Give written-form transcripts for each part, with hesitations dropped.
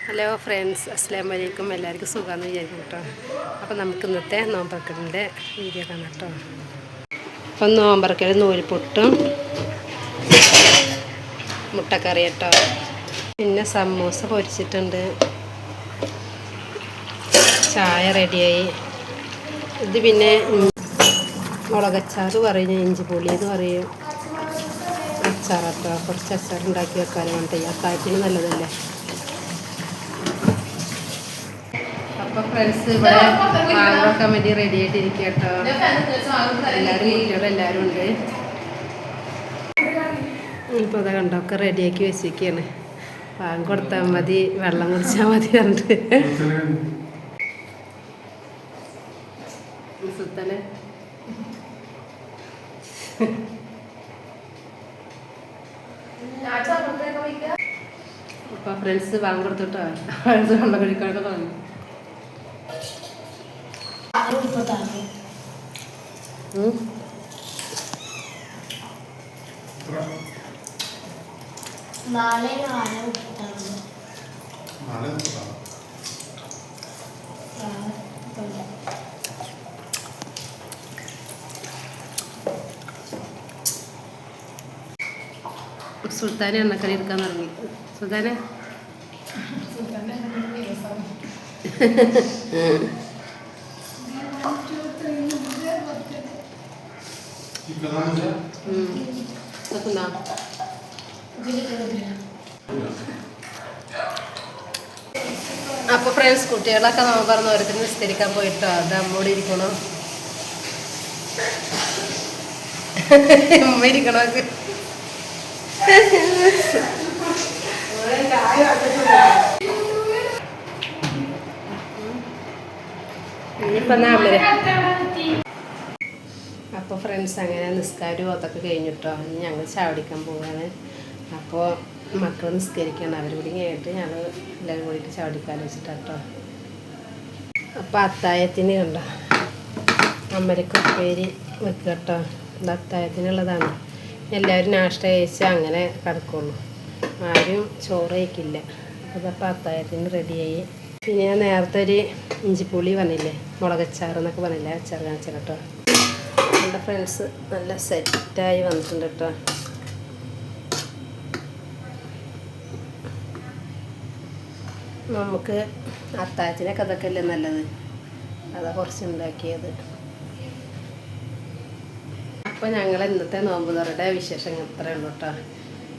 Hello friends, അസ്സലാമു അലൈക്കും. എല്ലാവർക്കും സുഖമാണെന്ന് വിചാരിക്കും കേട്ടോ. അപ്പോൾ നമുക്ക് ഇന്നത്തെ നോമ്പറക്കലിൻ്റെ വീഡിയോ കാണാം കേട്ടോ. അപ്പം നോമ്പറക്കൽ നൂൽപുട്ടും മുട്ടക്കറി കേട്ടോ. പിന്നെ സമൂസ പൊരിച്ചിട്ടുണ്ട്, ചായ റെഡിയായി. ഇത് പിന്നെ മുളകച്ചാറ് പറയും, ഇഞ്ചി പുളി എന്ന് പറയും, അച്ചാറട്ടോ. കുറച്ച് അച്ചാർ ഉണ്ടാക്കി വെക്കാനും വേണ്ടി അത്താഴത്തിന് നല്ലതല്ലേ. അപ്പോൾ ഫ്രണ്ട്സ്, ഇവിടെ വാങ്ങൊക്കെ വേണ്ടി റെഡി ആയിട്ടിരിക്കുക കേട്ടോ. എല്ലാവരും കുട്ടികളെല്ലാവരും ഉണ്ട്. ഇപ്പോൾ അത് കണ്ടോ, ഒക്കെ റെഡിയാക്കി വെച്ചിരിക്കുകയാണ്. പാകം കൊടുത്താൽ മതി, വെള്ളം കുടിച്ചാൽ മതി പറഞ്ഞിട്ട്. സുത്തനെ അപ്പോൾ ഫ്രണ്ട്സ് വാങ്ങി കൊടുത്തിട്ടോ. വെള്ളം കഴിക്കാനൊക്കെ തുടങ്ങി. സുൽത്താനെ എണ്ണക്കറി എടുക്കാൻ തുടങ്ങി. സുൽത്താനെ അപ്പോൾ ഫ്രണ്ട്സ്, കുട്ടികളൊക്കെ നമ്മൾ പറഞ്ഞ് ഓരോരുത്തർ നിസ്കരിക്കാൻ പോയിട്ടോ. അത് അമ്മോട് ഇരിക്കണോ, അമ്മ ഇരിക്കണോ. അപ്പോൾ ഫ്രണ്ട്സ്, അങ്ങനെ നിസ്കാരവും അതൊക്കെ കഴിഞ്ഞിട്ടോ. ഇനി ഞങ്ങൾ ചാവടിക്കാൻ പോവുകയാണ്. അപ്പോൾ മക്കൾ നിസ്കരിക്കണം, അവർ കൂടി കഴിഞ്ഞിട്ട് ഞങ്ങൾ എല്ലാവരും കൂടിയിട്ട് ചാവടിക്കാൻ വെച്ചിട്ടോ. അപ്പോൾ അത്തായത്തിന് കണ്ടോ, അമ്മരക്ക് ഉപ്പേരി വെക്കുക കേട്ടോ. ഇത് അത്തായത്തിനുള്ളതാണ്. എല്ലാവരും നാഷ്ട കഴിച്ച് അങ്ങനെ കിടക്കുള്ളൂ, ആരും ചോറ് കഴിക്കില്ല. അതപ്പോൾ അത്തായത്തിന് റെഡിയായി. പിന്നെ ഞാൻ നേരത്തെ ഒരു ഇഞ്ചിപ്പുളി പറഞ്ഞില്ലേ, മുളകച്ചാറ് എന്നൊക്കെ പറഞ്ഞില്ലേ, അച്ചാർ കാണിച്ചാൽ കേട്ടോ. എൻ്റെ ഫ്രണ്ട്സ് നല്ല സെറ്റായി വന്നിട്ടുണ്ട് കേട്ടോ. നമുക്ക് അത്താഴത്തിനൊക്കെ അതൊക്കെ അല്ലേ നല്ലത്, അതാ കുറച്ച് ഉണ്ടാക്കിയത്. അപ്പോൾ ഞങ്ങൾ ഇന്നത്തെ നോമ്പ് തുറയുടെ വിശേഷങ്ങൾ ഇത്രയേ ഉള്ളൂ കേട്ടോ.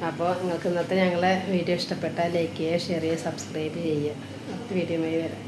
അപ്പോൾ നിങ്ങൾക്ക് ഇന്നത്തെ ഞങ്ങളെ വീഡിയോ ഇഷ്ടപ്പെട്ടാൽ ലൈക്ക് ചെയ്യുക, ഷെയർ ചെയ്യുക, സബ്സ്ക്രൈബ് ചെയ്യുക. അടുത്ത വീഡിയോയുമായി വരാം.